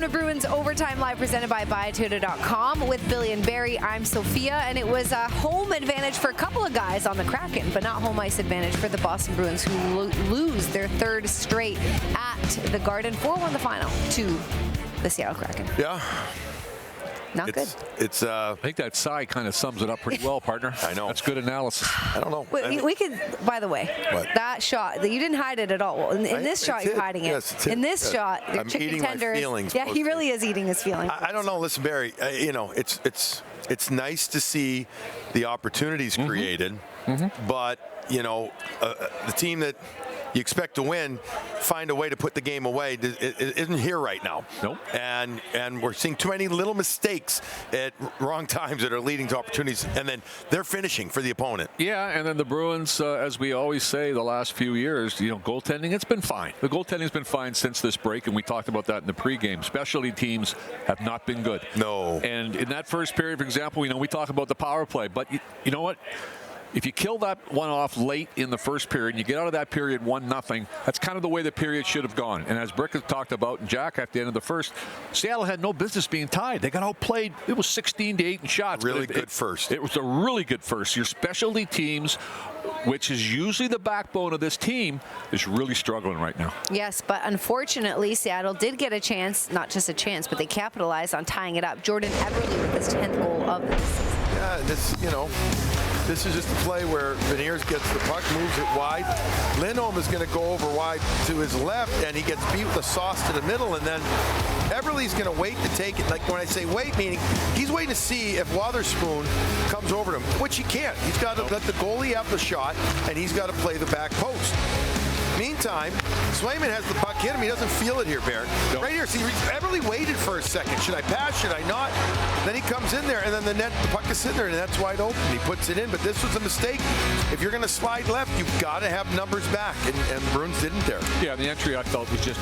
to Bruins Overtime Live presented by Buyatoyota.com with Billy and Barry. I'm Sophia, and it was a home advantage for a couple of guys on the Kraken, but not home ice advantage for the Boston Bruins, who lose their third straight at the Garden. 4-1 the final to the Seattle Kraken. Yeah. Not good. I think that sigh kind of sums it up pretty well, partner. I know. That's good analysis. I don't know. We could, by the way, what? that shot, you didn't hide it at all. In this shot, you're hiding it. Yes, in this shot, the I'm chicken eating tender. my feelings. Yeah, he really is eating his feelings. I don't know. Listen, Barry, it's nice to see the opportunities created, but, the team that you expect to win, find a way to put the game away. It isn't here right now. Nope. And we're seeing too many little mistakes at wrong times that are leading to opportunities, and then they're finishing for the opponent. Yeah, and then the Bruins, as we always say the last few years, goaltending, it's been fine. The goaltending's been fine since this break, and we talked about that in the pregame. Specialty teams have not been good. No. And in that first period, for example, we talk about the power play, but you know what? If you kill that one off late in the first period and you get out of that period 1-0, that's kind of the way the period should have gone. And as Brick has talked about, and Jack at the end of the first, Seattle had no business being tied. They got outplayed. It was 16-8 in shots. Really good first. It was a really good first. Your specialty teams, which is usually the backbone of this team, is really struggling right now. Yes, but unfortunately, Seattle did get a chance, not just a chance, but they capitalized on tying it up. Jordan Eberle with his 10th goal of the season. Yeah, this is just a play where Beniers gets the puck, moves it wide. Lindholm is going to go over wide to his left, and he gets beat with a sauce to the middle, and then Eberle's going to wait to take it. Like when I say wait, meaning he's waiting to see if Wotherspoon comes over to him, which he can't. He's got to let the goalie have the shot, and he's got to play the back post. Meantime, Swayman has the puck hit him. He doesn't feel it here, Baron. Nope. Right here, see, Eberle waited for a second. Should I pass? Should I not? Then he comes in there, and then the puck is sitting there, and that's wide open. He puts it in, but this was a mistake. If you're going to slide left, you've got to have numbers back, and the Bruins didn't there. Yeah, the entry I felt was just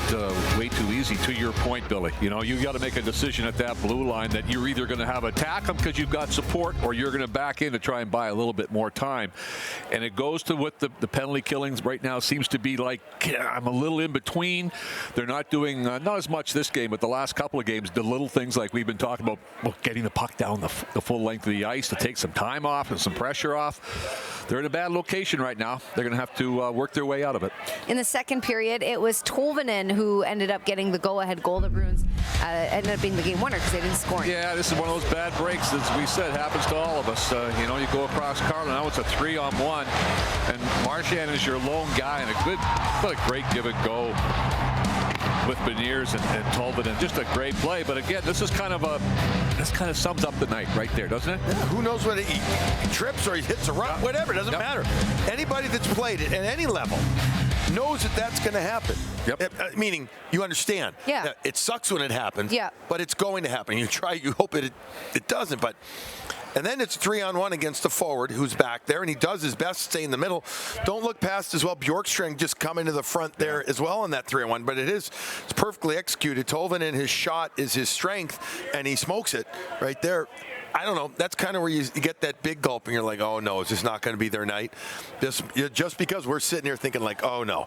way too easy. To your point, Billy, you got to make a decision at that blue line that you're either going to have attack them because you've got support, or you're going to back in to try and buy a little bit more time. And it goes to what the penalty killings right now seems to be like. I'm a little in between. They're not doing not as much this game, but the last couple of games, the little things like we've been talking about, getting the puck down the full length of the ice to take some time off and some pressure off. They're in a bad location right now. They're going to have to work their way out of it. In the second period, it was Tolvanen who ended up getting the go-ahead goal. The Bruins ended up being the game winner because they didn't score. Yeah, this is one of those bad breaks, as we said, happens to all of us. You go across Carlin. Now it's a 3-on-1, and Marchand is your lone guy, and what a great give and go with Beniers and Tolvanen. Just a great play. But again, this kind of sums up the night right there, doesn't it? Yeah, who knows whether he trips or he hits a run, whatever, it doesn't matter. Anybody that's played it at any level knows that that's going to happen. Yep. Meaning, you understand. Yeah. It sucks when it happens. Yeah. But it's going to happen. You hope it doesn't. But and then it's 3-on-1 against the forward who's back there, and he does his best to stay in the middle. Don't look past as well. Bjorkstrand just coming to the front there as well on that 3-on-1, but it's perfectly executed. Tolvanen, his shot is his strength, and he smokes it right there. I don't know. That's kind of where you get that big gulp, and you're like, oh, no, it's just not going to be their night. Just because we're sitting here thinking like, oh, no.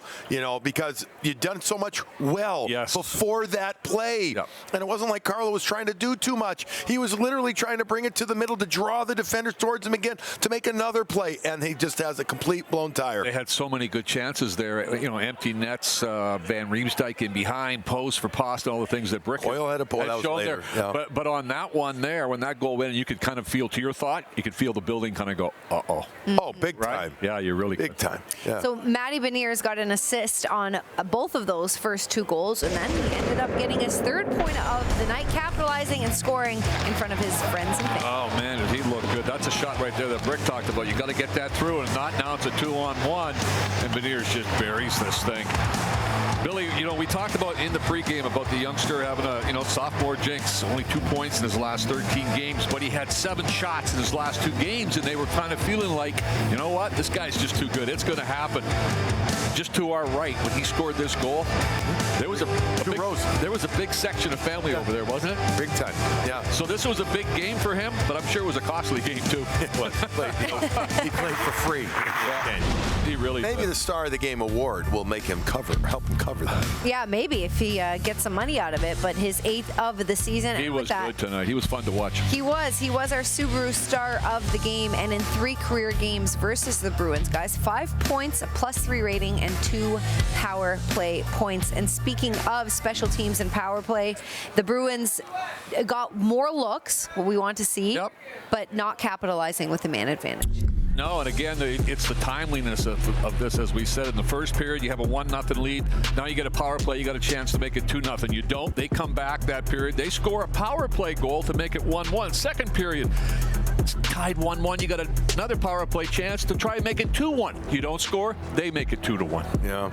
Because you'd done so much well before that play. Yep. And it wasn't like Carlo was trying to do too much. He was literally trying to bring it to the middle to draw the defenders towards him again to make another play, and he just has a complete blown tire. They had so many good chances there. Empty nets, Van Riemsdyk in behind, post for Pastrnak, all the things that Brick Coyle had a pull. That was later. Yeah. But on that one there, when that goal went, you could kind of feel, to your thought, you could feel the building kind of go, uh-oh. Oh, big time. Yeah, you're really big time. Yeah. So Matty Beniers got an assist on both of those first two goals, and then he ended up getting his third point of the night, capitalizing and scoring in front of his friends and family. Oh, man, did he look good. That's a shot right there that Brick talked about. You got to get that through, and not now. It's a 2-on-1, and Beniers just buries this thing. Billy, we talked about in the pregame about the youngster having a, sophomore jinx, only 2 points in his last 13 games, but he had 7 shots in his last 2 games, and they were kind of feeling like, you know what, this guy's just too good. It's going to happen. Just to our right, when he scored this goal, there was a big section of family over there, wasn't it? Big time. Yeah. So this was a big game for him, but I'm sure it was a costly game too. It was. He played for free. Yeah. He really Maybe did. the Star of the Game award will make him help him cover cover that. Yeah, maybe if he gets some money out of it. But his 8th of the season. He was good tonight. He was fun to watch. He was our Subaru star of the game, and in 3 career games versus the Bruins, guys, 5 points, a +3 rating, and 2 power play points. And speaking of special teams and power play, the Bruins got more looks, what we want to see, but not capitalizing with the man advantage. No, and again, it's the timeliness of this. As we said in the first period, you have a 1-0 lead. Now you get a power play. You got a chance to make it 2-0. You don't. They come back that period. They score a power play goal to make it 1-1. Second period, it's tied 1-1. You got another power play chance to try and make it 2-1. You don't score. They make it 2-1. Yeah.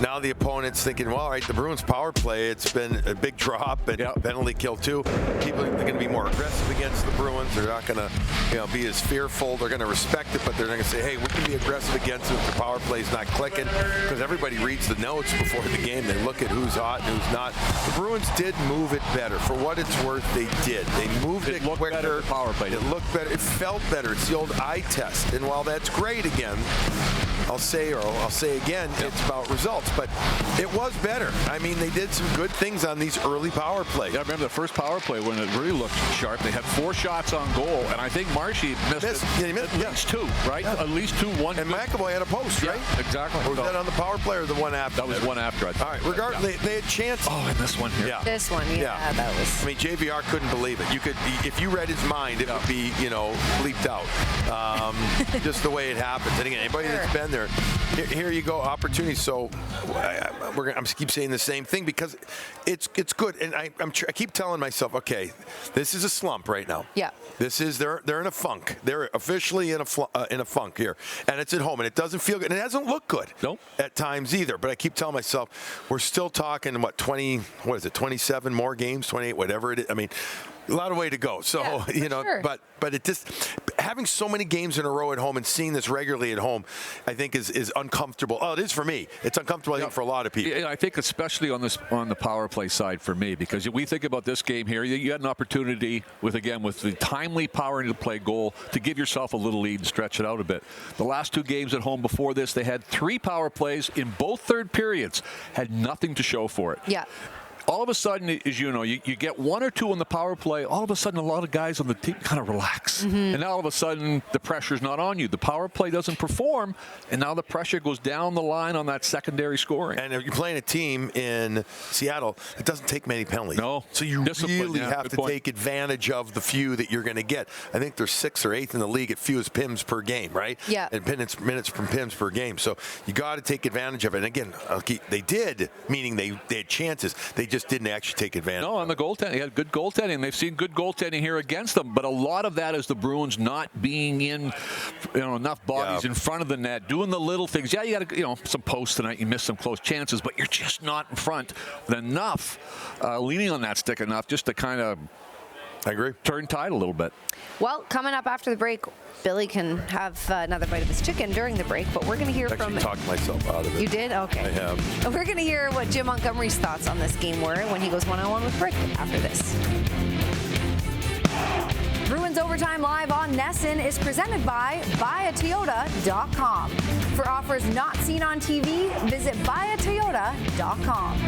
Now the opponent's thinking, well, all right, the Bruins power play, it's been a big drop, and penalty kill too. People are going to be more aggressive against the Bruins. They're not going to be as fearful. They're going to respect it, but they're going to say, hey, we can be aggressive against it if the power play's not clicking, because everybody reads the notes before the game. They look at who's hot and who's not. The Bruins did move it better. For what it's worth, they did. They moved it quicker. Better, power play. It looked better. It felt better. It's the old eye test. And while that's great again, I'll say again, it's about results. But it was better. I mean, they did some good things on these early power plays. Yeah, I remember the first power play when it really looked sharp. They had 4 shots on goal, and I think Marshy missed at least 2, right? Yeah. At least 2, 1. And McAvoy had a post, right? Exactly. Or was that on the power play or the one after? That was one after. All right, regardless, they had chances. Oh, and this one here. Yeah. This one, that was. I mean, JVR couldn't believe it. You could, if you read his mind, it would be, bleeped out. Just the way it happens. And again, anybody that's been there, here you go, opportunity. So I'm keep saying the same thing because it's good, and I keep telling myself, okay, this is a slump right now. Yeah. This is they're in a funk. They're officially in a funk here, and it's at home, and it doesn't feel good, and it hasn't looked good. Nope. At times either. But I keep telling myself, we're still talking 27 more games, 28, whatever it is. I mean, a lot of way to go. So, sure. but it just, having so many games in a row at home and seeing this regularly at home, I think is uncomfortable. Oh, it is for me. It's uncomfortable, I think, for a lot of people. Yeah, I think especially on the power play side for me, because we think about this game here, you had an opportunity with the timely power into play goal to give yourself a little lead and stretch it out a bit. The last 2 games at home before this, they had 3 power plays in both third periods, had nothing to show for it. Yeah. All of a sudden, as you get 1 or 2 on the power play, all of a sudden a lot of guys on the team kind of relax. Mm-hmm. And now all of a sudden the pressure's not on you. The power play doesn't perform, and now the pressure goes down the line on that secondary scoring. And if you're playing a team in Seattle, it doesn't take many penalties. No. So you really have to take advantage of the few that you're going to get. I think they're 6th or 8th in the league at fewest PIMs per game, right? Yeah. And minutes from PIMs per game. So you got to take advantage of it. And again, they did, meaning they had chances. They just didn't actually take advantage. No, on the goaltending. They had good goaltending. They've seen good goaltending here against them, but a lot of that is the Bruins not being in enough bodies in front of the net, doing the little things. Yeah, you got some posts tonight. You missed some close chances, but you're just not in front enough, leaning on that stick enough just to kind of turn tide a little bit. Well, coming up after the break, Billy can have another bite of his chicken during the break, but we're going to hear from... I talked myself out of it. You did? Okay. I have. We're going to hear what Jim Montgomery's thoughts on this game were when he goes one-on-one with Brick after this. Bruins Overtime Live on NESN is presented by buyatoyota.com. For offers not seen on TV, visit buyatoyota.com.